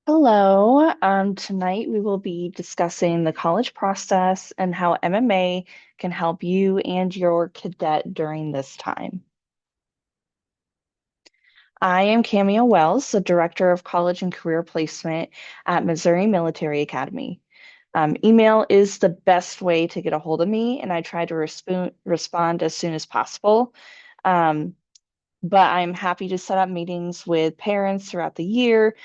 Hello. Tonight we will be discussing the college process and how MMA can help you and your cadet during this time. I am Cameo Wells, the Director of College and Career Placement at Missouri Military Academy. Email is the best way to get a hold of me, and I try to respond as soon as possible. Um, but I'm happy to set up meetings with parents throughout the year.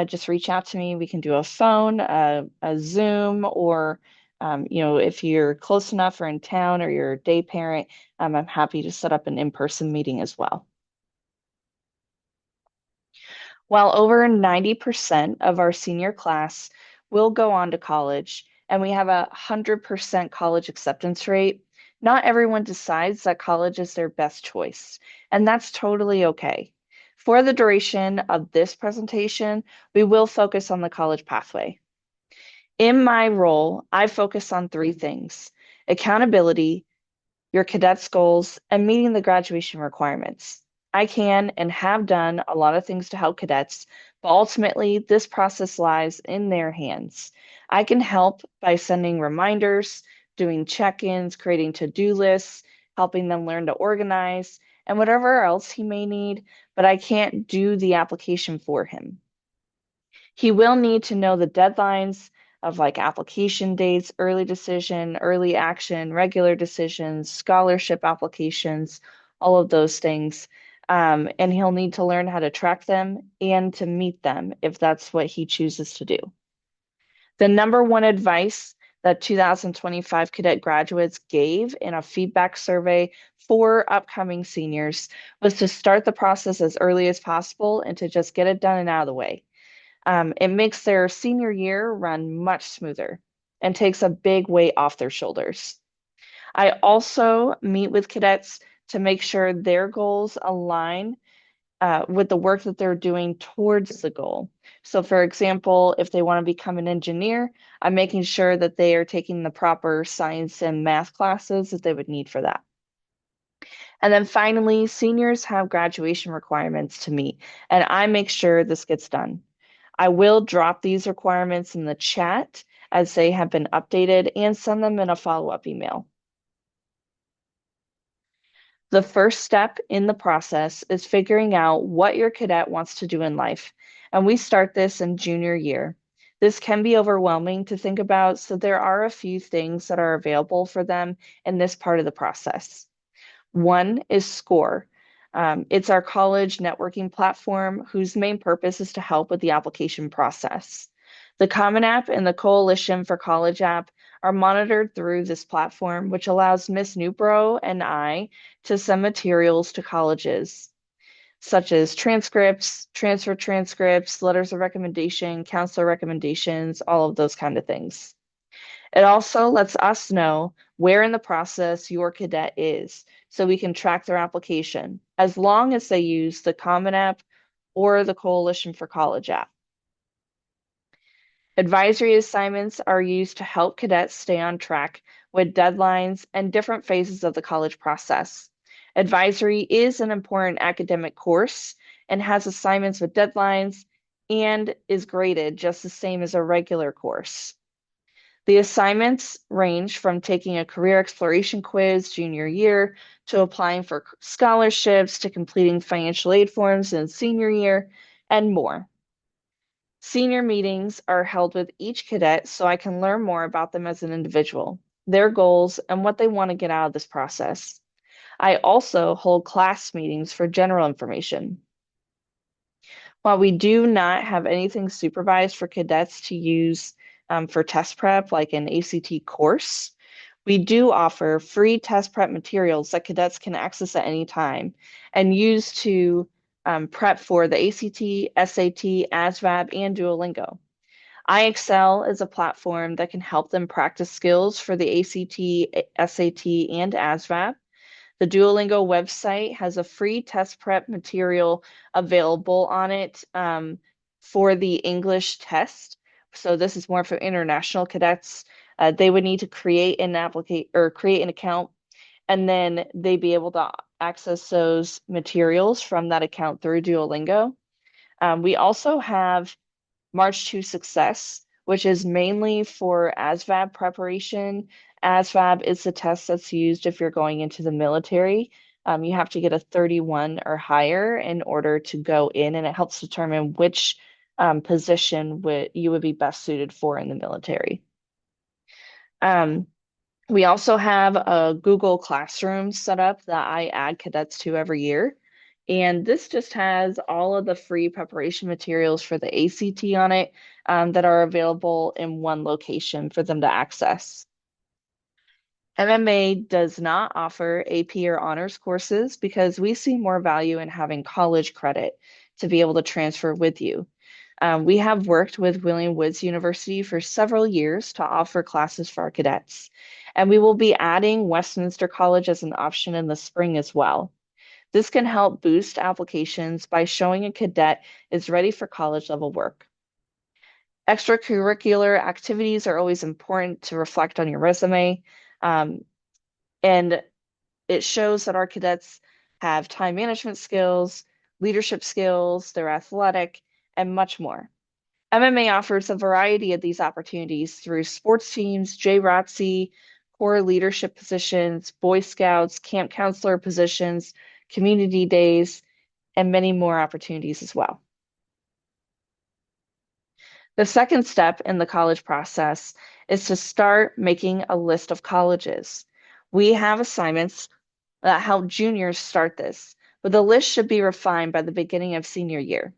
Just reach out to me. We can do a phone, a Zoom, or if you're close enough or in town or you're a day parent, I'm happy to set up an in-person meeting as well. While over 90% of our senior class will go on to college, and we have 100% college acceptance rate, not everyone decides that college is their best choice, and that's totally okay. For the duration of this presentation, we will focus on the college pathway. In my role, I focus on three things: accountability, your cadet's goals, and meeting the graduation requirements. I can and have done a lot of things to help cadets, but ultimately, this process lies in their hands. I can help by sending reminders, doing check ins, creating to do lists, helping them learn to organize, and whatever else he may need, but I can't do the application for him. He will need to know the deadlines of like application dates, early decision, early action, regular decisions, scholarship applications, all of those things. And he'll need to learn how to track them and to meet them if that's what he chooses to do. The number one advice that 2025 cadet graduates gave in a feedback survey for upcoming seniors was to start the process as early as possible and to just get it done and out of the way. It makes their senior year run much smoother and takes a big weight off their shoulders. I also meet with cadets to make sure their goals align with the work that they're doing towards the goal. So, for example, if they want to become an engineer, I'm making sure that they are taking the proper science and math classes that they would need for that. And then finally, seniors have graduation requirements to meet, and I make sure this gets done. I will drop these requirements in the chat as they have been updated and send them in a follow-up email. The first step in the process is figuring out what your cadet wants to do in life, and we start this in junior year. This can be overwhelming to think about, so there are a few things that are available for them in this part of the process. One is SCORE. It's our college networking platform whose main purpose is to help with the application process. The Common App and the Coalition for College app are monitored through this platform, which allows Miss Newbro and I to send materials to colleges, such as transcripts, transfer transcripts, letters of recommendation, counselor recommendations, all of those kind of things. It also lets us know where in the process your cadet is so we can track their application as long as they use the Common App or the Coalition for College app. Advisory assignments are used to help cadets stay on track with deadlines and different phases of the college process. Advisory is an important academic course and has assignments with deadlines and is graded just the same as a regular course. The assignments range from taking a career exploration quiz junior year to applying for scholarships to completing financial aid forms in senior year and more. Senior meetings are held with each cadet so I can learn more about them as an individual, their goals, and what they want to get out of this process. I also hold class meetings for general information. While we do not have anything supervised for cadets to use for test prep, like an ACT course, we do offer free test prep materials that cadets can access at any time and use to prep for the ACT, SAT, ASVAB, and Duolingo. iExcel is a platform that can help them practice skills for the ACT, SAT, and ASVAB. The Duolingo website has a free test prep material available on it for the English test. So this is more for international cadets. They would need to create an applicate or create an account, and then they'd be able to access those materials from that account through Duolingo. We also have March to Success, which is mainly for ASVAB preparation. ASVAB is the test that's used if you're going into the military. You have to get a 31 or higher in order to go in, and it helps determine which position you would be best suited for in the military. Um, we also have a Google Classroom set up that I add cadets to every year. And this just has all of the free preparation materials for the ACT on it that are available in one location for them to access. MMA does not offer AP or honors courses because we see more value in having college credit to be able to transfer with you. We have worked with William Woods University for several years to offer classes for our cadets, and we will be adding Westminster College as an option in the spring as well. This can help boost applications by showing a cadet is ready for college level work. Extracurricular activities are always important to reflect on your resume, um, and it shows that our cadets have time management skills, leadership skills, they're athletic, and much more. MMA offers a variety of these opportunities through sports teams, JROTC, core leadership positions, Boy Scouts, camp counselor positions, community days, and many more opportunities as well. The second step in the college process is to start making a list of colleges. We have assignments that help juniors start this, but the list should be refined by the beginning of senior year.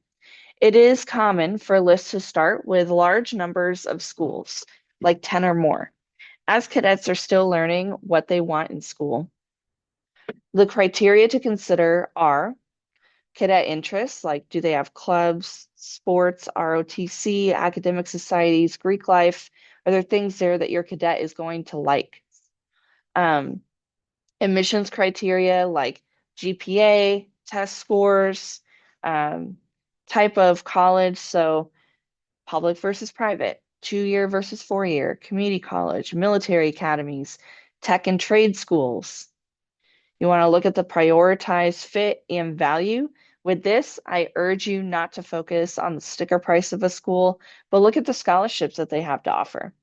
It is common for lists to start with large numbers of schools, like 10 or more, as cadets are still learning what they want in school. The criteria to consider are cadet interests, like do they have clubs, sports, ROTC, academic societies, Greek life? Are there things there that your cadet is going to like? Um, Admissions criteria like GPA, test scores, um, type of college. So public versus private, 2-year versus 4-year, community college, military academies, tech and trade schools. You want to look at the prioritized fit and value. With this, I urge you not to focus on the sticker price of a school, but look at the scholarships that they have to offer.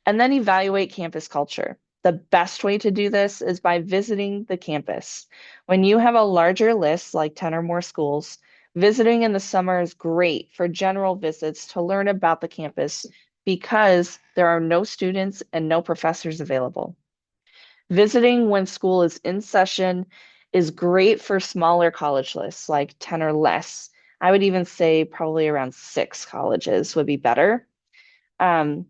And then evaluate campus culture. The best way to do this is by visiting the campus. When you have a larger list, like 10 or more schools, visiting in the summer is great for general visits to learn about the campus because there are no students and no professors available. Visiting when school is in session is great for smaller college lists, like 10 or less. I would even say probably around 6 colleges would be better. Um,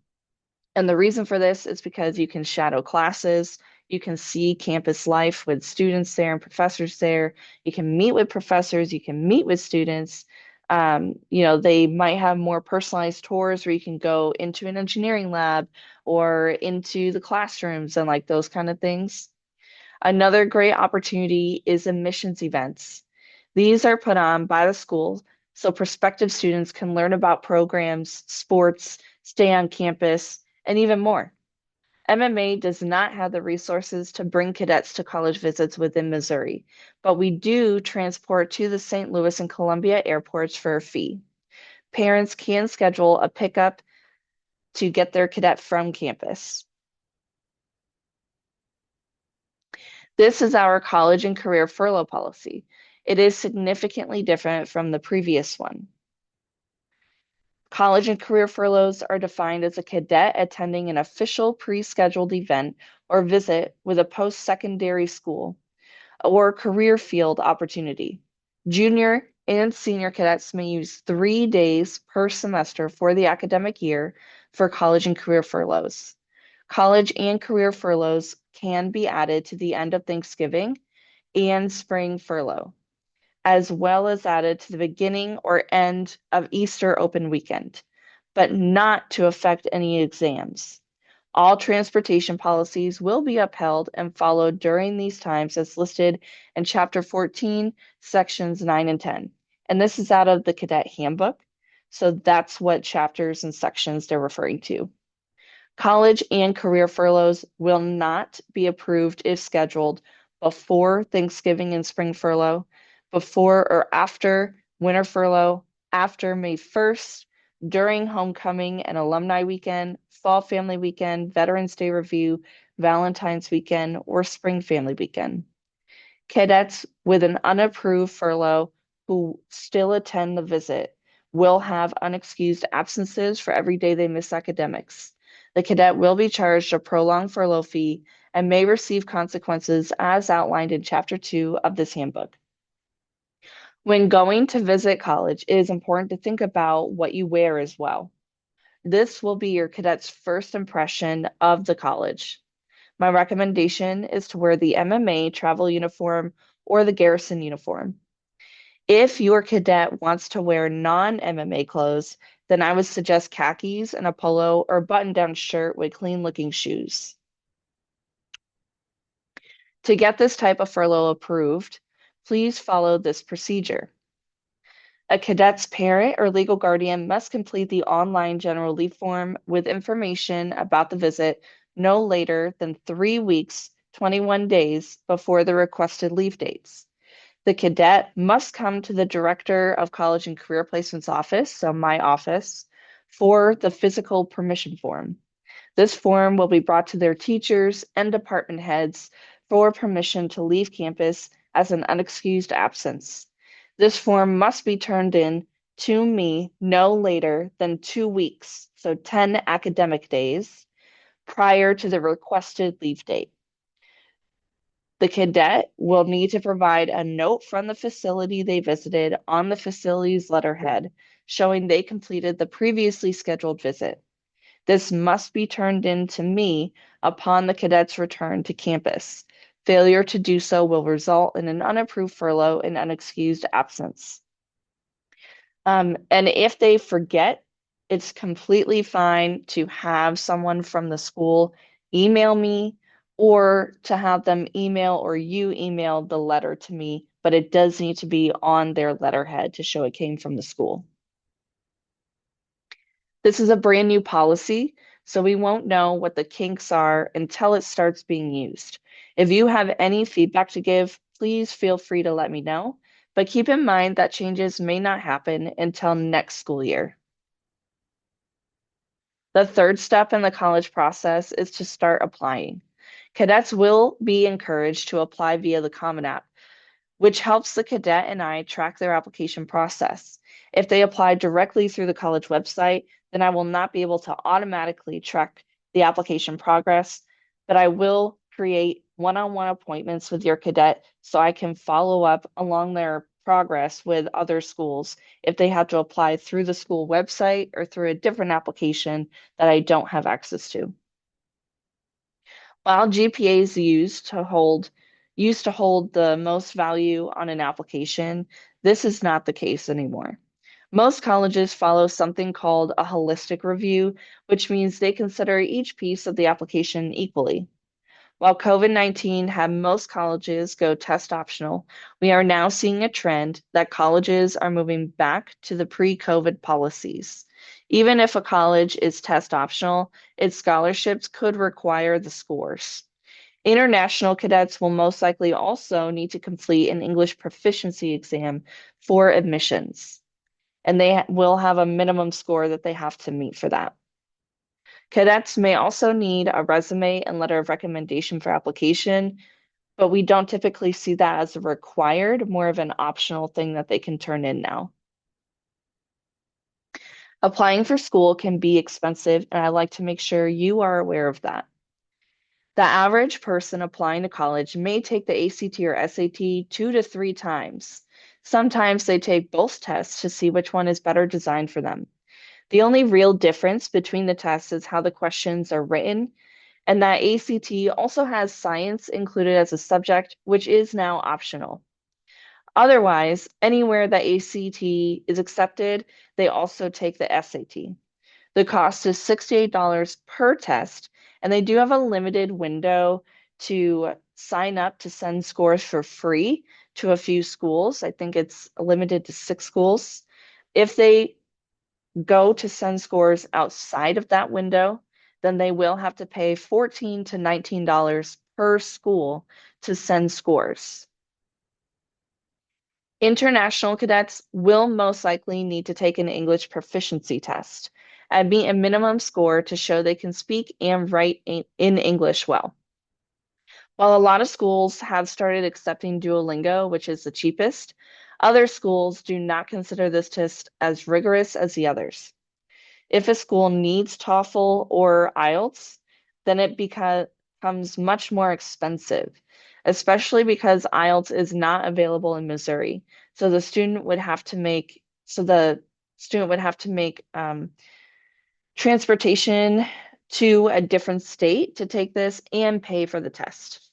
and the reason for this is because you can shadow classes, you can see campus life with students there and professors there. You can meet with professors, you can meet with students. They might have more personalized tours where you can go into an engineering lab or into the classrooms and like those kind of things. Another great opportunity is admissions events. These are put on by the school so prospective students can learn about programs, sports, stay on campus, and even more. MMA does not have the resources to bring cadets to college visits within Missouri, but we do transport to the St. Louis and Columbia airports for a fee. Parents can schedule a pickup to get their cadet from campus. This is our college and career furlough policy. It is significantly different from the previous one. College and career furloughs are defined as a cadet attending an official pre-scheduled event or visit with a post-secondary school or career field opportunity. Junior and senior cadets may use 3 days per semester for the academic year for college and career furloughs. College and career furloughs can be added to the end of Thanksgiving and spring furlough, as well as added to the beginning or end of Easter open weekend, but not to affect any exams. All transportation policies will be upheld and followed during these times as listed in Chapter 14, Sections 9 and 10. And this is out of the Cadet Handbook. So that's what chapters and sections they're referring to. College and career furloughs will not be approved if scheduled before Thanksgiving and spring furlough, before or after winter furlough, after May 1st, during homecoming and alumni weekend, fall family weekend, Veterans Day review, Valentine's weekend, or spring family weekend. Cadets with an unapproved furlough who still attend the visit will have unexcused absences for every day they miss academics. The cadet will be charged a prolonged furlough fee and may receive consequences as outlined in Chapter 2 of this handbook. When going to visit college, it is important to think about what you wear as well. This will be your cadet's first impression of the college. My recommendation is to wear the MMA travel uniform or the garrison uniform. If your cadet wants to wear non-MMA clothes, then I would suggest khakis and a polo or button-down shirt with clean-looking shoes. To get this type of furlough approved, please follow this procedure. A cadet's parent or legal guardian must complete the online general leave form with information about the visit no later than 3 weeks, 21 days before the requested leave dates. The cadet must come to the Director of College and Career Placement's office, so my office, for the physical permission form. This form will be brought to their teachers and department heads for permission to leave campus as an unexcused absence. This form must be turned in to me no later than 2 weeks, so 10 academic days, prior to the requested leave date. The cadet will need to provide a note from the facility they visited on the facility's letterhead showing they completed the previously scheduled visit. This must be turned in to me upon the cadet's return to campus. Failure to do so will result in an unapproved furlough and unexcused absence. And if they forget, it's completely fine to have someone from the school email me or to have them email or you email the letter to me, but it does need to be on their letterhead to show it came from the school. This is a brand new policy, so we won't know what the kinks are until it starts being used. If you have any feedback to give, please feel free to let me know, but keep in mind that changes may not happen until next school year. The third step in the college process is to start applying. Cadets will be encouraged to apply via the Common App, which helps the cadet and I track their application process. If they apply directly through the college website, then I will not be able to automatically track the application progress, but I will create one-on-one appointments with your cadet so I can follow up along their progress with other schools if they have to apply through the school website or through a different application that I don't have access to. While GPA is used to hold the most value on an application, this is not the case anymore. Most colleges follow something called a holistic review, which means they consider each piece of the application equally. While COVID-19 had most colleges go test optional, we are now seeing a trend that colleges are moving back to the pre-COVID policies. Even if a college is test optional, its scholarships could require the scores. International cadets will most likely also need to complete an English proficiency exam for admissions, and they will have a minimum score that they have to meet for that. Cadets may also need a resume and letter of recommendation for application, but we don't typically see that as a required, more of an optional thing that they can turn in now. Applying for school can be expensive, and I like to make sure you are aware of that. The average person applying to college may take the ACT or SAT 2 to 3 times. Sometimes they take both tests to see which one is better designed for them. The only real difference between the tests is how the questions are written, and that ACT also has science included as a subject, which is now optional. Otherwise, anywhere that ACT is accepted, they also take the SAT. The cost is $68 per test, and they do have a limited window to sign up to send scores for free to a few schools. I think it's limited to 6 schools. If they go to send scores outside of that window, then they will have to pay $14 to $19 per school to send scores. International cadets will most likely need to take an English proficiency test and meet a minimum score to show they can speak and write in English well. While a lot of schools have started accepting Duolingo, which is the cheapest, other schools do not consider this test as rigorous as the others. If a school needs TOEFL or IELTS, then it becomes much more expensive, especially because IELTS is not available in Missouri. So the student would have to make transportation to a different state to take this and pay for the test.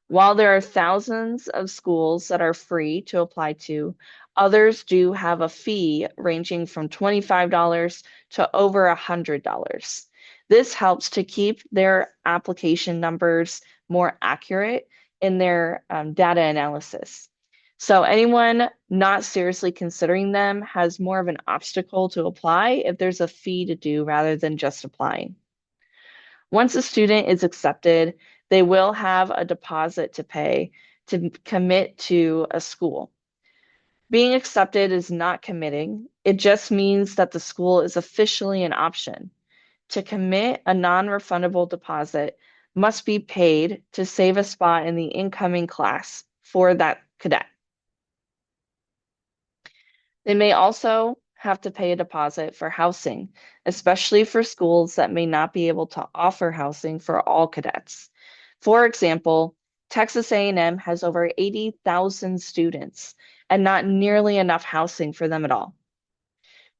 While there are thousands of schools that are free to apply to, others do have a fee ranging from $25 to over $100. This helps to keep their application numbers more accurate in their data analysis. So anyone not seriously considering them has more of an obstacle to apply if there's a fee to do rather than just applying. Once a student is accepted, they will have a deposit to pay to commit to a school. Being accepted is not committing, it just means that the school is officially an option. To commit, a non-refundable deposit must be paid to save a spot in the incoming class for that cadet. They may also have to pay a deposit for housing, especially for schools that may not be able to offer housing for all cadets. For example, Texas A&M has over 80,000 students and not nearly enough housing for them at all.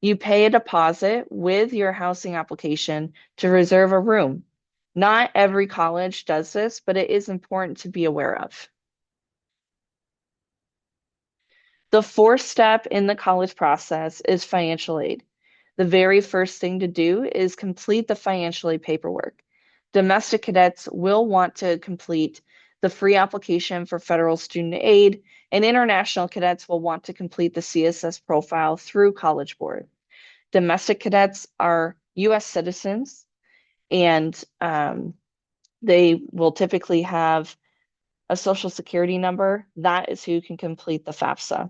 You pay a deposit with your housing application to reserve a room. Not every college does this, but it is important to be aware of. The fourth step in the college process is financial aid. The very first thing to do is complete the financial aid paperwork. Domestic cadets will want to complete the free application for federal student aid, and international cadets will want to complete the CSS profile through College Board. Domestic cadets are US citizens, and they will typically have a social security number. That is who can complete the FAFSA.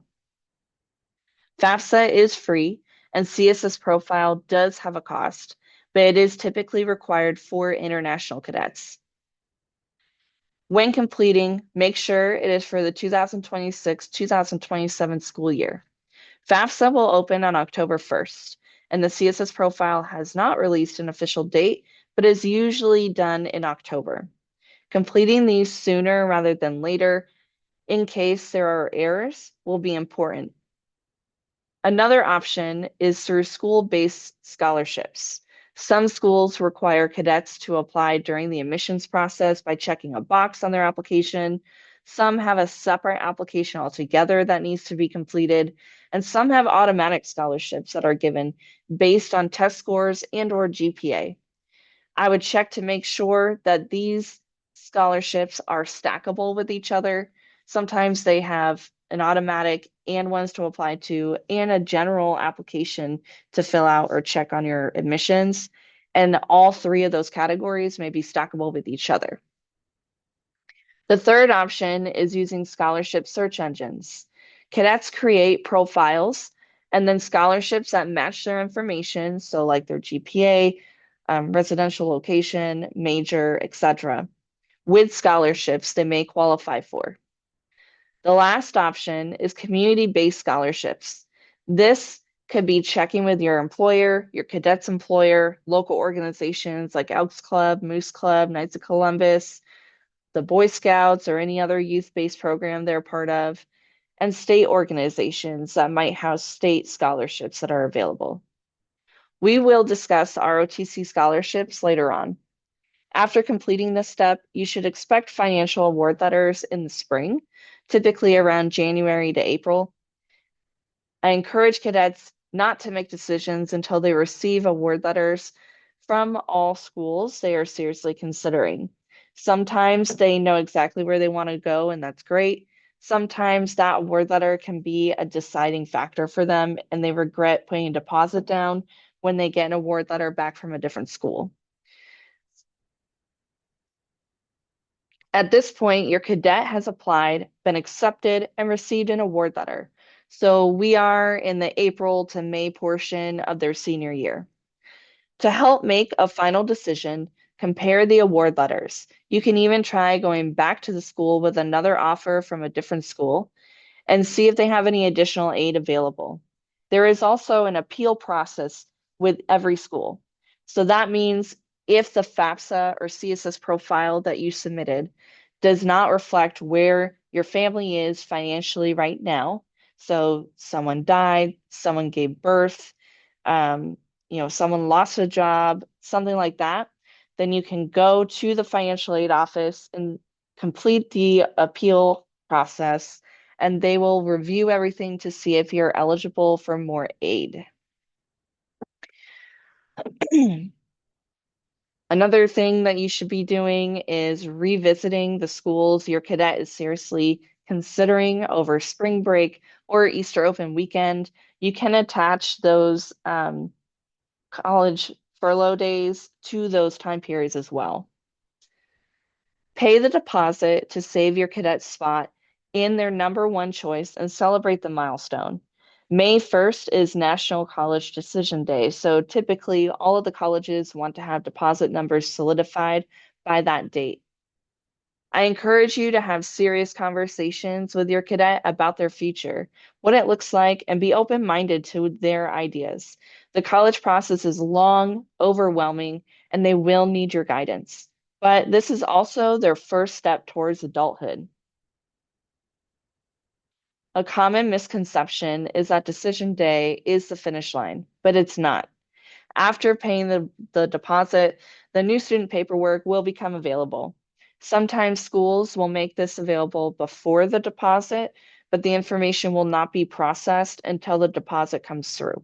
FAFSA is free, and CSS Profile does have a cost, but it is typically required for international cadets. When completing, make sure it is for the 2026-2027 school year. FAFSA will open on October 1st, and the CSS Profile has not released an official date, but is usually done in October. Completing these sooner rather than later, in case there are errors, will be important. Another option is through school-based scholarships. Some schools require cadets to apply during the admissions process by checking a box on their application. Some have a separate application altogether that needs to be completed, and some have automatic scholarships that are given based on test scores and/or GPA. I would check to make sure that these scholarships are stackable with each other. Sometimes they have an automatic and ones to apply to and a general application to fill out or check on your admissions. And all three of those categories may be stackable with each other. The third option is using scholarship search engines. Cadets create profiles and then scholarships that match their information, so like their GPA, residential location, major, etc., with scholarships they may qualify for. The last option is community-based scholarships. This could be checking with your employer, your cadet's employer, local organizations like Elks Club, Moose Club, Knights of Columbus, the Boy Scouts, or any other youth-based program they're part of, and state organizations that might house state scholarships that are available. We will discuss ROTC scholarships later on. After completing this step, you should expect financial award letters in the spring, typically around January to April. I encourage cadets not to make decisions until they receive award letters from all schools they are seriously considering. Sometimes they know exactly where they want to go, and that's great. Sometimes that award letter can be a deciding factor for them, and they regret putting a deposit down when they get an award letter back from a different school. At this point, your cadet has applied, been accepted, and received an award letter. So we are in the April to May portion of their senior year. To help make a final decision, compare the award letters. You can even try going back to the school with another offer from a different school and see if they have any additional aid available. There is also an appeal process with every school. So that means if the FAFSA or CSS profile that you submitted does not reflect where your family is financially right now, so someone died, someone gave birth, um, someone lost a job, something like that, then you can go to the financial aid office and complete the appeal process, and they will review everything to see if you're eligible for more aid. Another thing that you should be doing is revisiting the schools your cadet is seriously considering over spring break or Easter open weekend. You can attach those college furlough days to those time periods as well. Pay the deposit to save your cadet's spot in their number one choice and celebrate the milestone. May 1st is National College Decision Day, so typically all of the colleges want to have deposit numbers solidified by that date. I encourage you to have serious conversations with your cadet about their future, what it looks like, and be open-minded to their ideas. The college process is long, overwhelming, and they will need your guidance. But this is also their first step towards adulthood. A common misconception is that decision day is the finish line, but it's not. After paying the deposit, the new student paperwork will become available. Sometimes schools will make this available before the deposit, but the information will not be processed until the deposit comes through.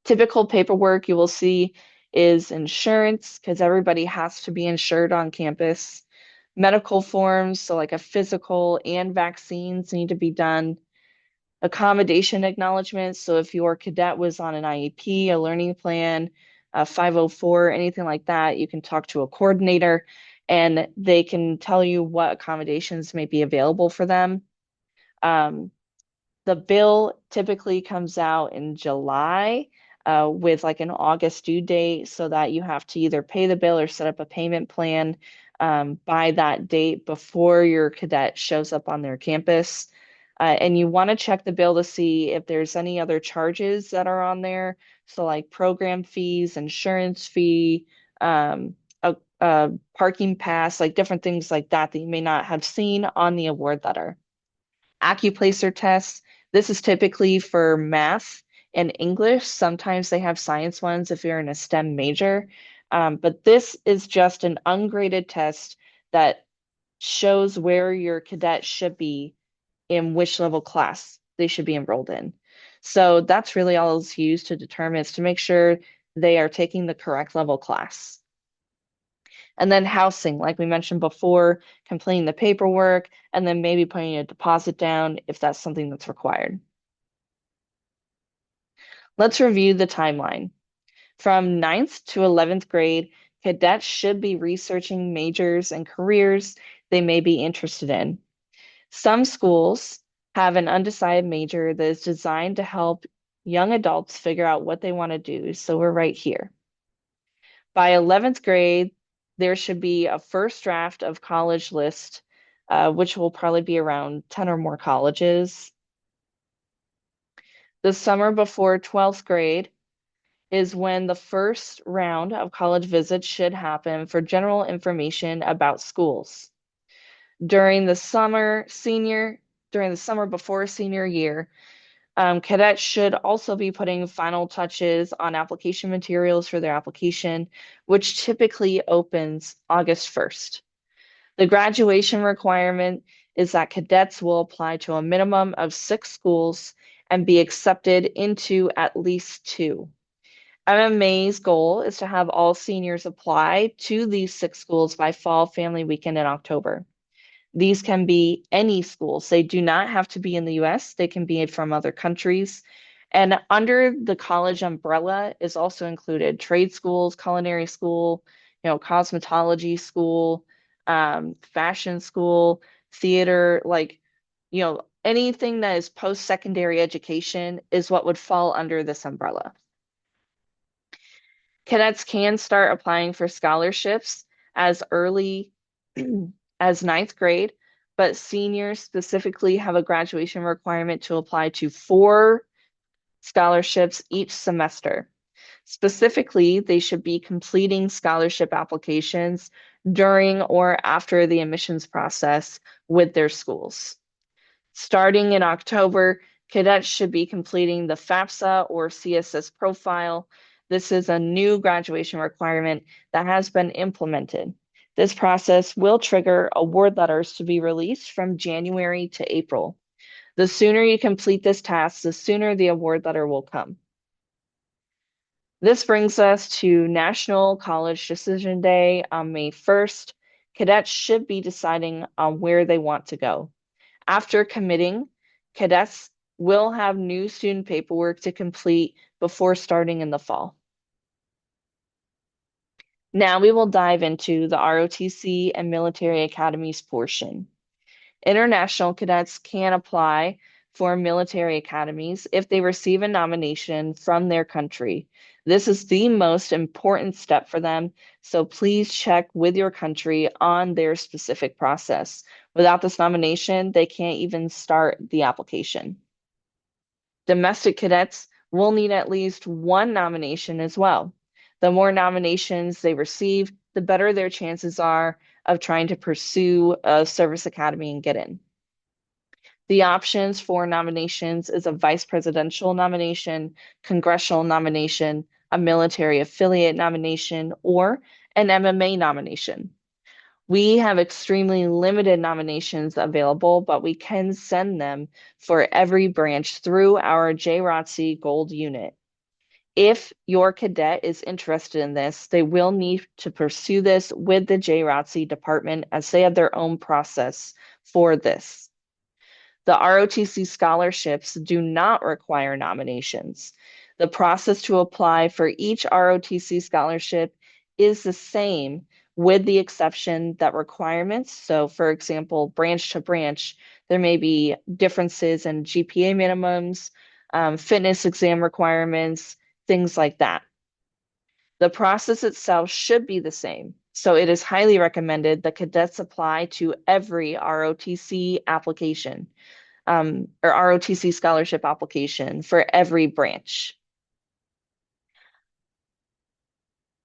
Typical paperwork you will see is insurance, because everybody has to be insured on campus. Medical forms, so like a physical and vaccines need to be done. Accommodation acknowledgments. So if your cadet was on an IEP, a learning plan, a 504, anything like that, you can talk to a coordinator and they can tell you what accommodations may be available for them. Um, the bill typically comes out in July with like an August due date so that you have to either pay the bill or set up a payment plan by that date before your cadet shows up on their campus. And you want to check the bill to see if there's any other charges that are on there. So like program fees, insurance fee, a parking pass, like different things like that that you may not have seen on the award letter. Accuplacer tests. This is typically for math and English. Sometimes they have science ones if you're in a STEM major. But this is just an ungraded test that shows where your cadet should be in which level class they should be enrolled in. So that's really all it's used to determine is to make sure they are taking the correct level class. And then housing, like we mentioned before, completing the paperwork, and then maybe putting a deposit down if that's something that's required. Let's review the timeline. From 9th to 11th grade, cadets should be researching majors and careers they may be interested in. Some schools have an undecided major that is designed to help young adults figure out what they want to do, so we're right here. By 11th grade, there should be a first draft of college list, which will probably be around 10 or more colleges. The summer before 12th grade is when the first round of college visits should happen for general information about schools. During the summer before senior year, cadets should also be putting final touches on application materials for their application, which typically opens August 1st. The graduation requirement is that cadets will apply to a minimum of 6 schools and be accepted into at least 2. MMA's goal is to have all seniors apply to these 6 schools by Fall Family Weekend in October. These can be any schools. They do not have to be in the US. They can be from other countries. And under the college umbrella is also included trade schools, culinary school, cosmetology school, fashion school, theater, like, anything that is post-secondary education is what would fall under this umbrella. Cadets can start applying for scholarships as early as ninth grade, but seniors specifically have a graduation requirement to apply to 4 scholarships each semester. Specifically, they should be completing scholarship applications during or after the admissions process with their schools. Starting in October, cadets should be completing the FAFSA or CSS profile. This is a new graduation requirement that has been implemented. This process will trigger award letters to be released from January to April. The sooner you complete this task, the sooner the award letter will come. This brings us to National College Decision Day on May 1st. Cadets should be deciding on where they want to go. After committing, cadets will have new student paperwork to complete before starting in the fall. Now we will dive into the ROTC and military academies portion. International cadets can apply for military academies if they receive a nomination from their country. This is the most important step for them, so please check with your country on their specific process. Without this nomination, they can't even start the application. Domestic cadets will need at least 1 nomination as well. The more nominations they receive, the better their chances are of trying to pursue a service academy and get in. The options for nominations is a vice presidential nomination, congressional nomination, a military affiliate nomination, or an MMA nomination. We have extremely limited nominations available, but we can send them for every branch through our JROTC Gold unit. If your cadet is interested in this, they will need to pursue this with the JROTC department as they have their own process for this. The ROTC scholarships do not require nominations. The process to apply for each ROTC scholarship is the same, with the exception that requirements, so for example, branch to branch, there may be differences in GPA minimums, fitness exam requirements, things like that. The process itself should be the same, so it is highly recommended that cadets apply to every ROTC application, or ROTC scholarship application for every branch.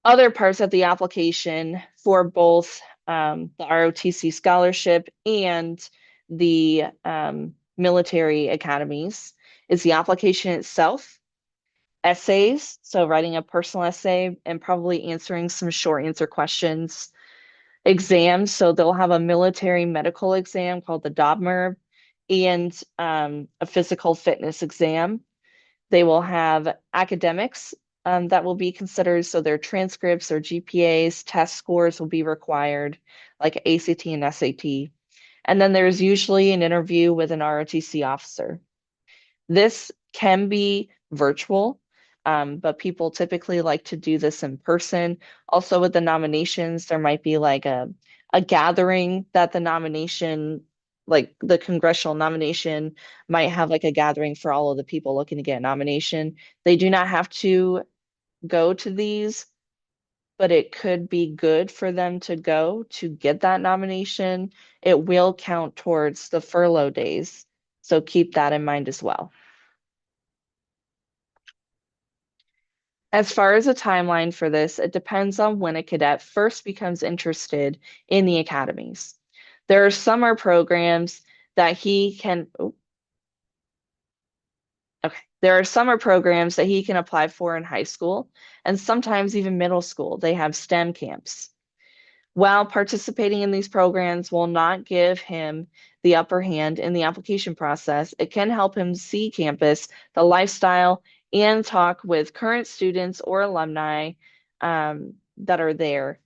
Other parts of the application for both the ROTC scholarship and the military academies is the application itself, essays, so writing a personal essay and probably answering some short answer questions, exams, so they'll have a military medical exam called the DOBMER and a physical fitness exam. They will have academics that will be considered, so their transcripts or GPAs, test scores will be required, like ACT and SAT. And then there's usually an interview with an ROTC officer. This can be virtual, but people typically like to do this in person. Also, with the nominations, there might be like a gathering that the nomination, like the congressional nomination, might have like a gathering for all of the people looking to get a nomination. They do not have to go to these, but it could be good for them to go to get that nomination. It will count towards the furlough days, so keep that in mind as well. As far as a timeline for this, it depends on when a cadet first becomes interested in the academies. There are summer programs that he can, there are summer programs that he can apply for in high school and sometimes even middle school. They have STEM camps. While participating in these programs will not give him the upper hand in the application process, it can help him see campus, the lifestyle, and talk with current students or alumni that are there.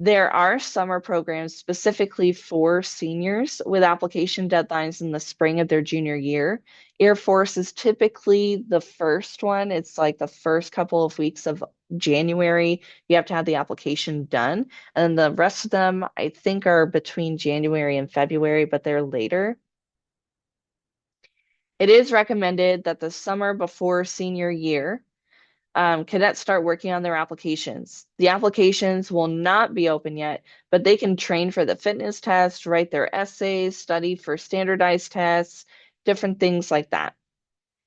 There are summer programs specifically for seniors with application deadlines in the spring of their junior year. Air Force is typically the first one. It's like the first couple of weeks of January, you have to have the application done. And then the rest of them, I think, are between January and February, but they're later. It is recommended that the summer before senior year, cadets start working on their applications. The applications will not be open yet, but they can train for the fitness test, write their essays, study for standardized tests, different things like that.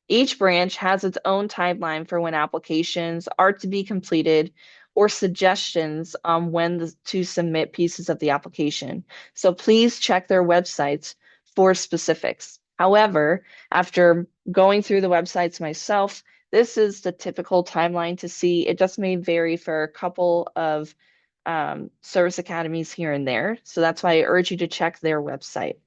Each branch has its own timeline for when applications are to be completed or suggestions on to submit pieces of the application. So please check their websites for specifics. However, after going through the websites myself, this is the typical timeline to see. It just may vary for a couple of service academies here and there. So that's why I urge you to check their website.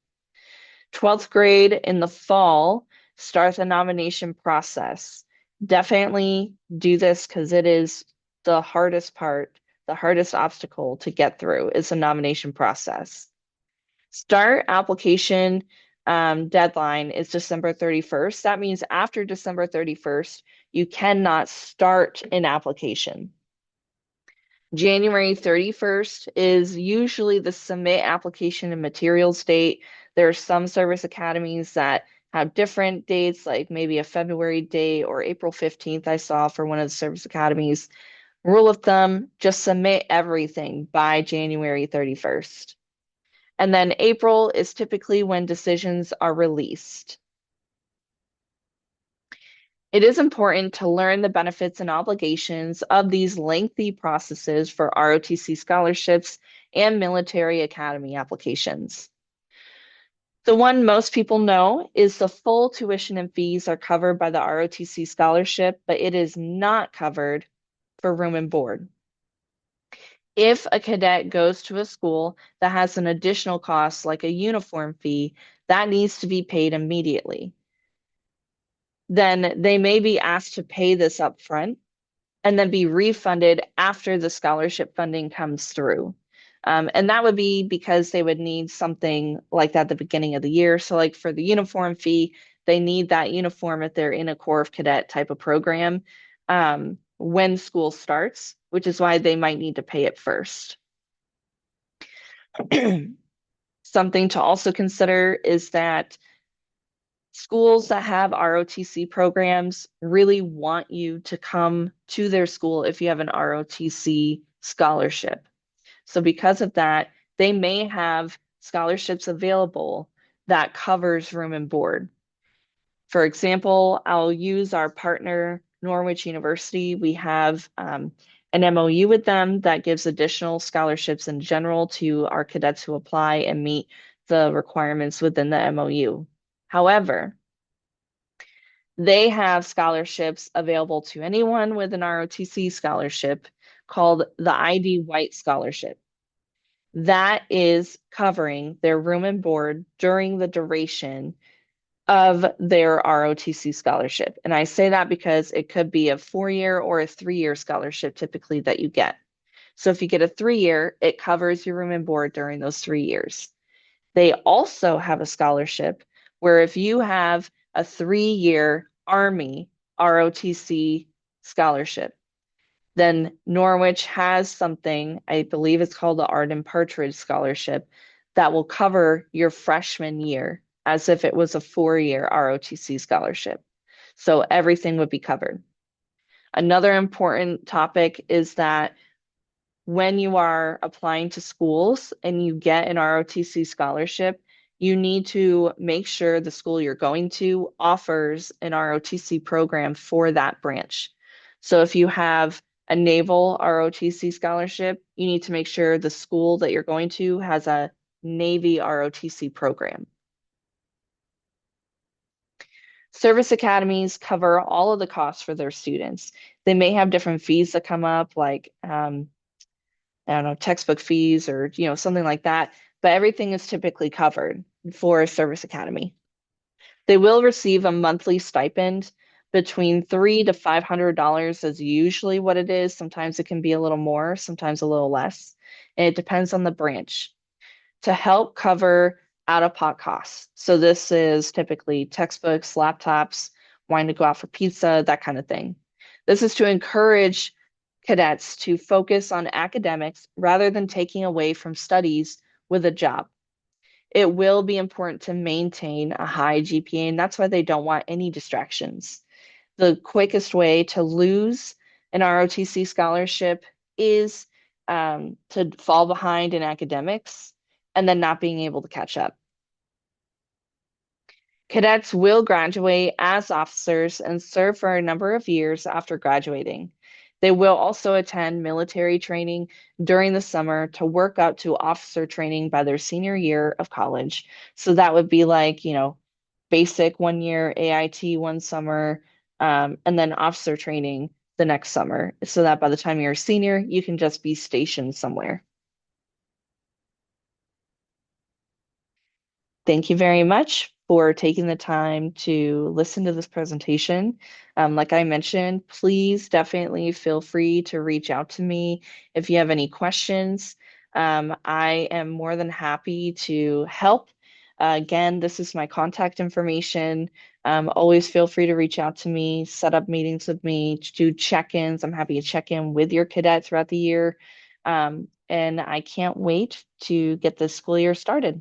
12th grade in the fall, start the nomination process. Definitely do this because it is the hardest part, the hardest obstacle to get through is the nomination process. Start application deadline is December 31st. That means after December 31st, you cannot start an application. January 31st is usually the submit application and materials date. There are some service academies that have different dates, like maybe a February date or April 15th I saw for one of the service academies. Rule of thumb, just submit everything by January 31st. And then April is typically when decisions are released. It is important to learn the benefits and obligations of these lengthy processes for ROTC scholarships and military academy applications. The one most people know is the full tuition and fees are covered by the ROTC scholarship, but it is not covered for room and board. If a cadet goes to a school that has an additional cost like a uniform fee, that needs to be paid immediately. Then they may be asked to pay this up front and then be refunded after the scholarship funding comes through. And that would be because they would need something like that at the beginning of the year. So, like for the uniform fee, they need that uniform if they're in a Corps of Cadet type of program when school starts, which is why they might need to pay it first. Something to also consider is that schools that have ROTC programs really want you to come to their school if you have an ROTC scholarship. So because of that, they may have scholarships available that covers room and board. For example, I'll use our partner, Norwich University. We have an MOU with them that gives additional scholarships in general to our cadets who apply and meet the requirements within the MOU. However, they have scholarships available to anyone with an ROTC scholarship called the ID White Scholarship. That is covering their room and board during the duration of their ROTC scholarship. And I say that because it could be a 4-year or a 3-year scholarship typically that you get. So if you get a 3-year, it covers your room and board during those 3 years. They also have a scholarship where if you have a 3-year Army ROTC scholarship, then Norwich has something, I believe it's called the Arden Partridge Scholarship, that will cover your freshman year as if it was a 4-year ROTC scholarship. So everything would be covered. Another important topic is that when you are applying to schools and you get an ROTC scholarship, you need to make sure the school you're going to offers an ROTC program for that branch. So if you have a naval ROTC scholarship, you need to make sure the school that you're going to has a Navy ROTC program. Service academies cover all of the costs for their students. They may have different fees that come up, like I don't know, textbook fees or, something like that, but everything is typically covered for a service academy. They will receive a monthly stipend between $300 to $500 is usually what it is. Sometimes it can be a little more, sometimes a little less, and it depends on the branch to help cover out-of-pocket costs. So this is typically textbooks, laptops, wanting to go out for pizza, that kind of thing. This is to encourage cadets to focus on academics rather than taking away from studies with a job. It will be important to maintain a high GPA, and that's why they don't want any distractions. The quickest way to lose an ROTC scholarship is to fall behind in academics and then not being able to catch up. Cadets will graduate as officers and serve for a number of years after graduating. They will also attend military training during the summer to work up to officer training by their senior year of college. So that would be like, basic 1 year, AIT one summer, and then officer training the next summer, so that by the time you're a senior, you can just be stationed somewhere. Thank you very much for taking the time to listen to this presentation. Like I mentioned, please definitely feel free to reach out to me if you have any questions. I am more than happy to help. Again, this is my contact information. Always feel free to reach out to me, set up meetings with me, do check-ins. I'm happy to check in with your cadet throughout the year. And I can't wait to get this school year started.